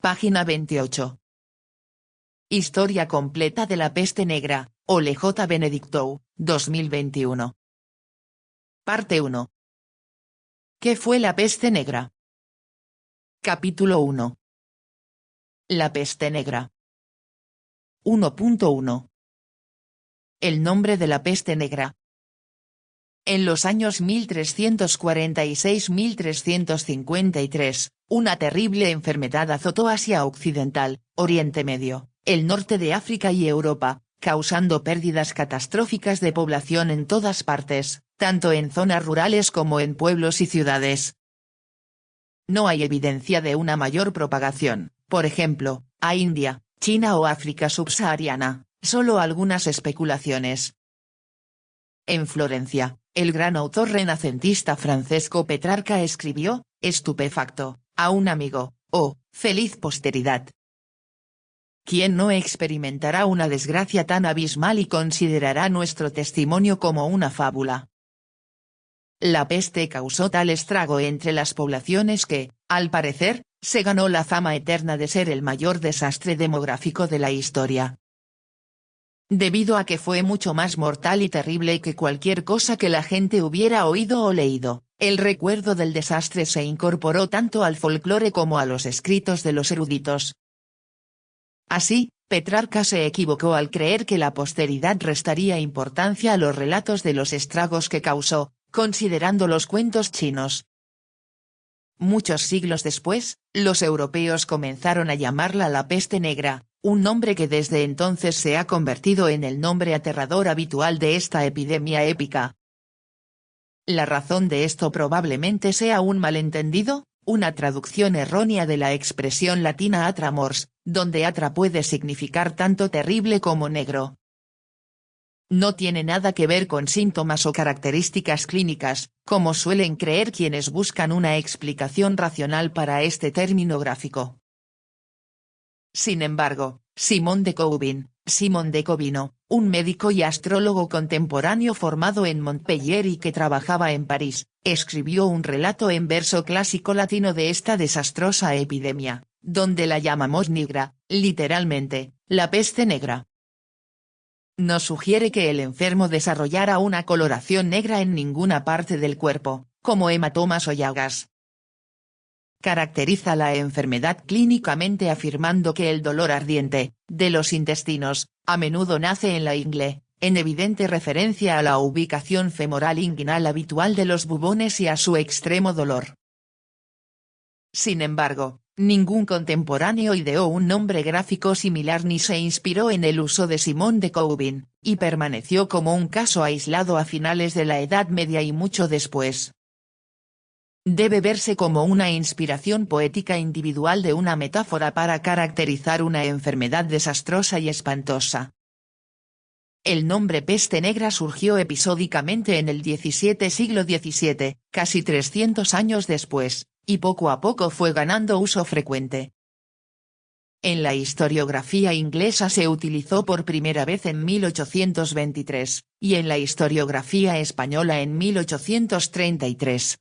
Página 28. Historia completa de la peste negra, Ole J. Benedictou, 2021. Parte 1. ¿Qué fue la peste negra? Capítulo 1. La peste negra. 1.1. El nombre de la peste negra. En los años 1346-1353, una terrible enfermedad azotó Asia Occidental, Oriente Medio, el norte de África y Europa, causando pérdidas catastróficas de población en todas partes, tanto en zonas rurales como en pueblos y ciudades. No hay evidencia de una mayor propagación, por ejemplo, a India, China o África subsahariana, solo algunas especulaciones. En Florencia, el gran autor renacentista Francesco Petrarca escribió, estupefacto, a un amigo, oh, feliz posteridad. ¿Quién no experimentará una desgracia tan abismal y considerará nuestro testimonio como una fábula? La peste causó tal estrago entre las poblaciones que, al parecer, se ganó la fama eterna de ser el mayor desastre demográfico de la historia. Debido a que fue mucho más mortal y terrible que cualquier cosa que la gente hubiera oído o leído, el recuerdo del desastre se incorporó tanto al folclore como a los escritos de los eruditos. Así, Petrarca se equivocó al creer que la posteridad restaría importancia a los relatos de los estragos que causó, considerando los cuentos chinos. Muchos siglos después, los europeos comenzaron a llamarla la peste negra, un nombre que desde entonces se ha convertido en el nombre aterrador habitual de esta epidemia épica. La razón de esto probablemente sea un malentendido, una traducción errónea de la expresión latina atra mors, donde atra puede significar tanto terrible como negro. No tiene nada que ver con síntomas o características clínicas, como suelen creer quienes buscan una explicación racional para este término gráfico. Sin embargo, Simon de Corbino, un médico y astrólogo contemporáneo formado en Montpellier y que trabajaba en París, escribió un relato en verso clásico latino de esta desastrosa epidemia, donde la llamamos nigra, literalmente, la peste negra. No sugiere que el enfermo desarrollara una coloración negra en ninguna parte del cuerpo, como hematomas o llagas. Caracteriza la enfermedad clínicamente afirmando que el dolor ardiente, de los intestinos, a menudo nace en la ingle, en evidente referencia a la ubicación femoral inguinal habitual de los bubones y a su extremo dolor. Sin embargo, ningún contemporáneo ideó un nombre gráfico similar ni se inspiró en el uso de Simón de Corbin, y permaneció como un caso aislado a finales de la Edad Media y mucho después. Debe verse como una inspiración poética individual de una metáfora para caracterizar una enfermedad desastrosa y espantosa. El nombre peste negra surgió episódicamente en el siglo XVII, casi 300 años después, y poco a poco fue ganando uso frecuente. En la historiografía inglesa se utilizó por primera vez en 1823, y en la historiografía española en 1833.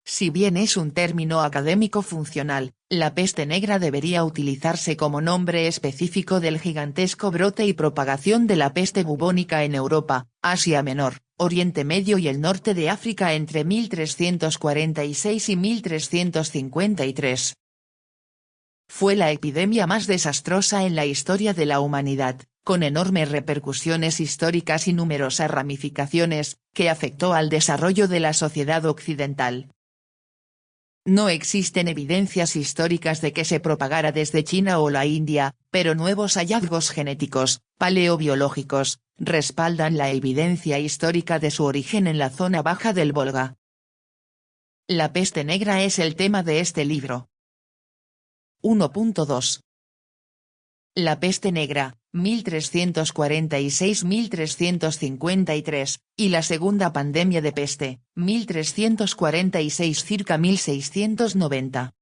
Si bien es un término académico funcional, la peste negra debería utilizarse como nombre específico del gigantesco brote y propagación de la peste bubónica en Europa, Asia Menor, Oriente Medio y el norte de África entre 1346 y 1353. Fue la epidemia más desastrosa en la historia de la humanidad, con enormes repercusiones históricas y numerosas ramificaciones, que afectó al desarrollo de la sociedad occidental. No existen evidencias históricas de que se propagara desde China o la India, pero nuevos hallazgos genéticos, paleobiológicos, respaldan la evidencia histórica de su origen en la zona baja del Volga. La peste negra es el tema de este libro. 1.2. La peste negra, 1346-1353, y la segunda pandemia de peste, 1346 circa 1690.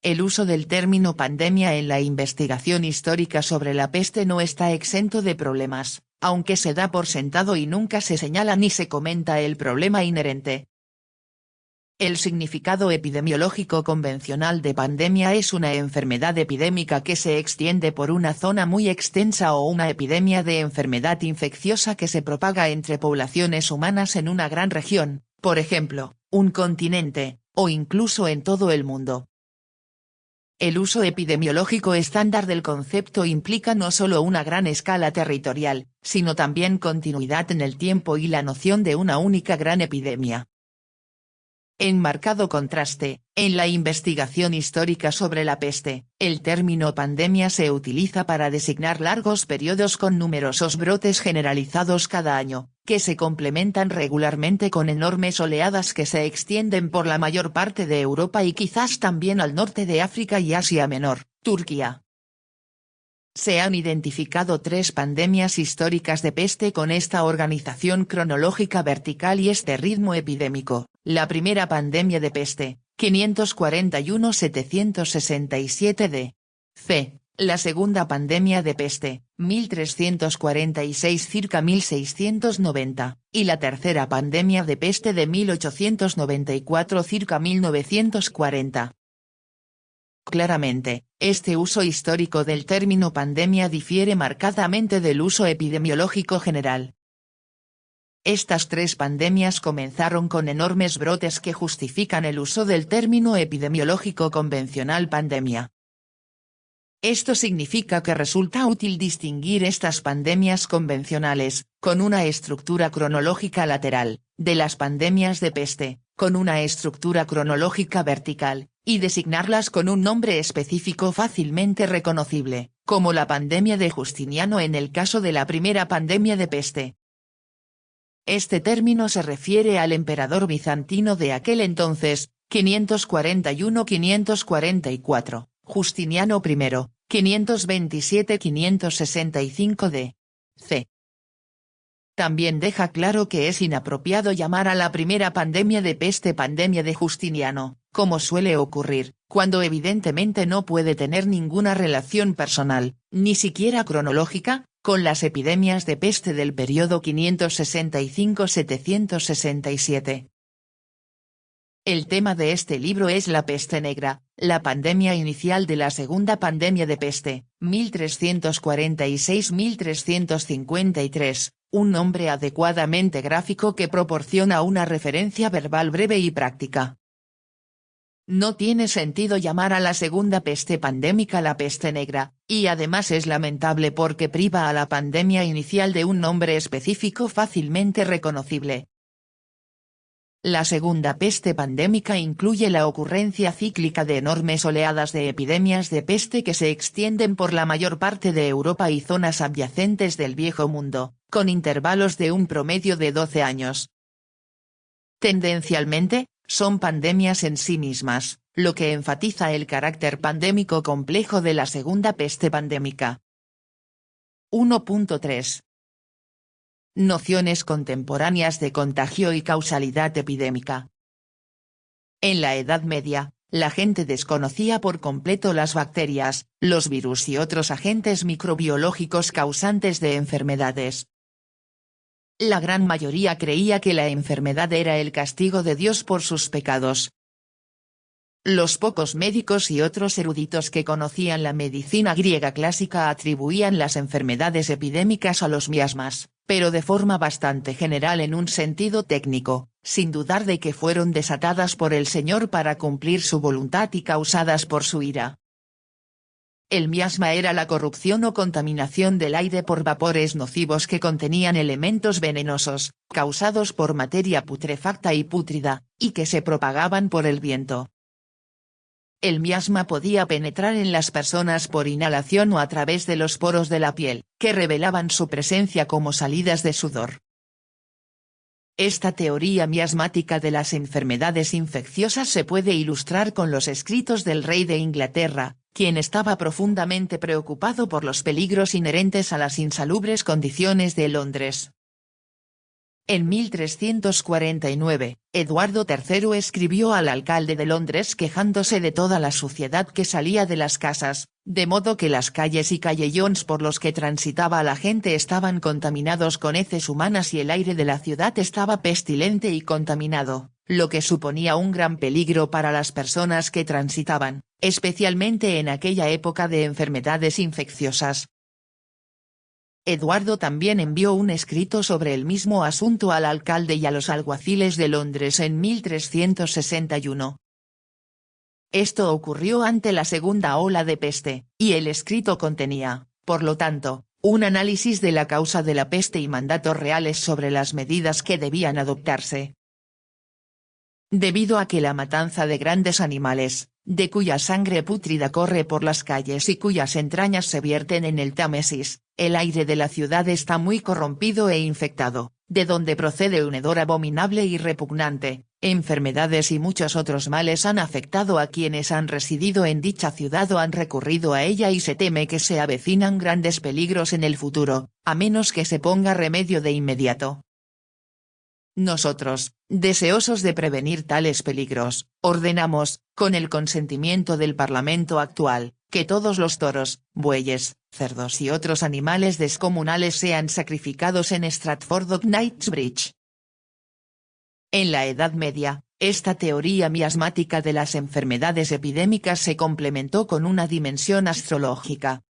El uso del término pandemia en la investigación histórica sobre la peste no está exento de problemas, aunque se da por sentado y nunca se señala ni se comenta el problema inherente. El significado epidemiológico convencional de pandemia es una enfermedad epidémica que se extiende por una zona muy extensa o una epidemia de enfermedad infecciosa que se propaga entre poblaciones humanas en una gran región, por ejemplo, un continente, o incluso en todo el mundo. El uso epidemiológico estándar del concepto implica no solo una gran escala territorial, sino también continuidad en el tiempo y la noción de una única gran epidemia. En marcado contraste, en la investigación histórica sobre la peste, el término pandemia se utiliza para designar largos periodos con numerosos brotes generalizados cada año, que se complementan regularmente con enormes oleadas que se extienden por la mayor parte de Europa y quizás también al norte de África y Asia Menor, Turquía. Se han identificado 3 pandemias históricas de peste con esta organización cronológica vertical y este ritmo epidémico. La primera pandemia de peste, 541-767 d.C. La segunda pandemia de peste, 1346 circa 1690, y la tercera pandemia de peste de 1894 circa 1940. Claramente, este uso histórico del término pandemia difiere marcadamente del uso epidemiológico general. Estas 3 pandemias comenzaron con enormes brotes que justifican el uso del término epidemiológico convencional pandemia. Esto significa que resulta útil distinguir estas pandemias convencionales, con una estructura cronológica lateral, de las pandemias de peste, con una estructura cronológica vertical, y designarlas con un nombre específico fácilmente reconocible, como la pandemia de Justiniano en el caso de la primera pandemia de peste. Este término se refiere al emperador bizantino de aquel entonces, 541-544. Justiniano I, 527-565 d.C. También deja claro que es inapropiado llamar a la primera pandemia de peste pandemia de Justiniano, como suele ocurrir, cuando evidentemente no puede tener ninguna relación personal, ni siquiera cronológica, con las epidemias de peste del periodo 565-767. El tema de este libro es la peste negra, la pandemia inicial de la segunda pandemia de peste, 1346-1353, un nombre adecuadamente gráfico que proporciona una referencia verbal breve y práctica. No tiene sentido llamar a la segunda peste pandémica la peste negra, y además es lamentable porque priva a la pandemia inicial de un nombre específico fácilmente reconocible. La segunda peste pandémica incluye la ocurrencia cíclica de enormes oleadas de epidemias de peste que se extienden por la mayor parte de Europa y zonas adyacentes del Viejo Mundo, con intervalos de un promedio de 12 años. Tendencialmente, son pandemias en sí mismas, lo que enfatiza el carácter pandémico complejo de la segunda peste pandémica. 1.3. Nociones contemporáneas de contagio y causalidad epidémica. En la Edad Media, la gente desconocía por completo las bacterias, los virus y otros agentes microbiológicos causantes de enfermedades. La gran mayoría creía que la enfermedad era el castigo de Dios por sus pecados. Los pocos médicos y otros eruditos que conocían la medicina griega clásica atribuían las enfermedades epidémicas a los miasmas, pero de forma bastante general en un sentido técnico, sin dudar de que fueron desatadas por el Señor para cumplir su voluntad y causadas por su ira. El miasma era la corrupción o contaminación del aire por vapores nocivos que contenían elementos venenosos, causados por materia putrefacta y pútrida, y que se propagaban por el viento. El miasma podía penetrar en las personas por inhalación o a través de los poros de la piel, que revelaban su presencia como salidas de sudor. Esta teoría miasmática de las enfermedades infecciosas se puede ilustrar con los escritos del rey de Inglaterra, quien estaba profundamente preocupado por los peligros inherentes a las insalubres condiciones de Londres. En 1349, Eduardo III escribió al alcalde de Londres quejándose de toda la suciedad que salía de las casas, de modo que las calles y callejones por los que transitaba la gente estaban contaminados con heces humanas y el aire de la ciudad estaba pestilente y contaminado, lo que suponía un gran peligro para las personas que transitaban, especialmente en aquella época de enfermedades infecciosas. Eduardo también envió un escrito sobre el mismo asunto al alcalde y a los alguaciles de Londres en 1361. Esto ocurrió ante la segunda ola de peste, y el escrito contenía, por lo tanto, un análisis de la causa de la peste y mandatos reales sobre las medidas que debían adoptarse. Debido a que la matanza de grandes animales, de cuya sangre pútrida corre por las calles y cuyas entrañas se vierten en el Támesis, el aire de la ciudad está muy corrompido e infectado, de donde procede un hedor abominable y repugnante. Enfermedades y muchos otros males han afectado a quienes han residido en dicha ciudad o han recurrido a ella y se teme que se avecinan grandes peligros en el futuro, a menos que se ponga remedio de inmediato. Nosotros, deseosos de prevenir tales peligros, ordenamos, con el consentimiento del Parlamento actual, que todos los toros, bueyes, cerdos y otros animales descomunales sean sacrificados en Stratford-on-Knightsbridge. En la Edad Media, esta teoría miasmática de las enfermedades epidémicas se complementó con una dimensión astrológica.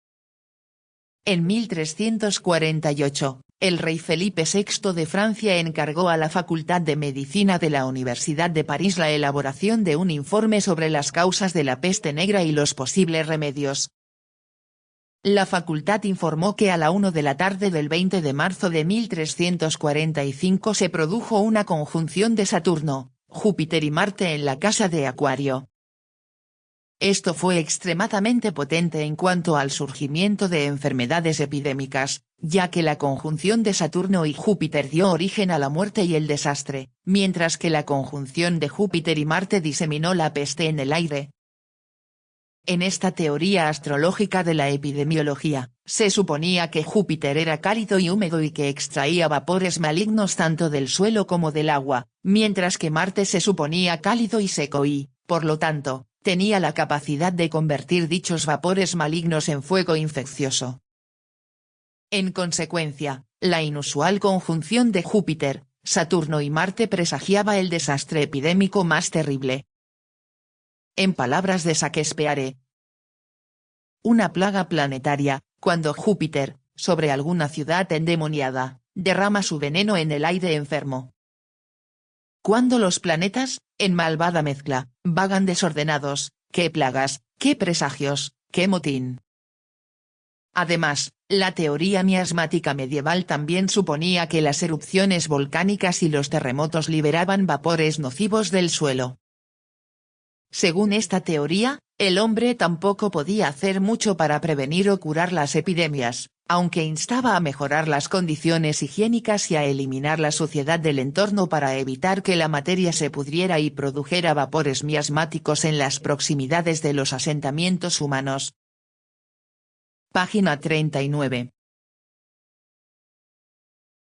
En 1348, el rey Felipe VI de Francia encargó a la Facultad de Medicina de la Universidad de París la elaboración de un informe sobre las causas de la peste negra y los posibles remedios. La facultad informó que a la 1 de la tarde del 20 de marzo de 1345 se produjo una conjunción de Saturno, Júpiter y Marte en la casa de Acuario. Esto fue extremadamente potente en cuanto al surgimiento de enfermedades epidémicas, ya que la conjunción de Saturno y Júpiter dio origen a la muerte y el desastre, mientras que la conjunción de Júpiter y Marte diseminó la peste en el aire. En esta teoría astrológica de la epidemiología, se suponía que Júpiter era cálido y húmedo y que extraía vapores malignos tanto del suelo como del agua, mientras que Marte se suponía cálido y seco y, por lo tanto, tenía la capacidad de convertir dichos vapores malignos en fuego infeccioso. En consecuencia, la inusual conjunción de Júpiter, Saturno y Marte presagiaba el desastre epidémico más terrible. En palabras de Shakespeare, una plaga planetaria, cuando Júpiter, sobre alguna ciudad endemoniada, derrama su veneno en el aire enfermo. Cuando los planetas, en malvada mezcla, vagan desordenados, qué plagas, qué presagios, qué motín. Además, la teoría miasmática medieval también suponía que las erupciones volcánicas y los terremotos liberaban vapores nocivos del suelo. Según esta teoría, el hombre tampoco podía hacer mucho para prevenir o curar las epidemias, aunque instaba a mejorar las condiciones higiénicas y a eliminar la suciedad del entorno para evitar que la materia se pudriera y produjera vapores miasmáticos en las proximidades de los asentamientos humanos. Página 39.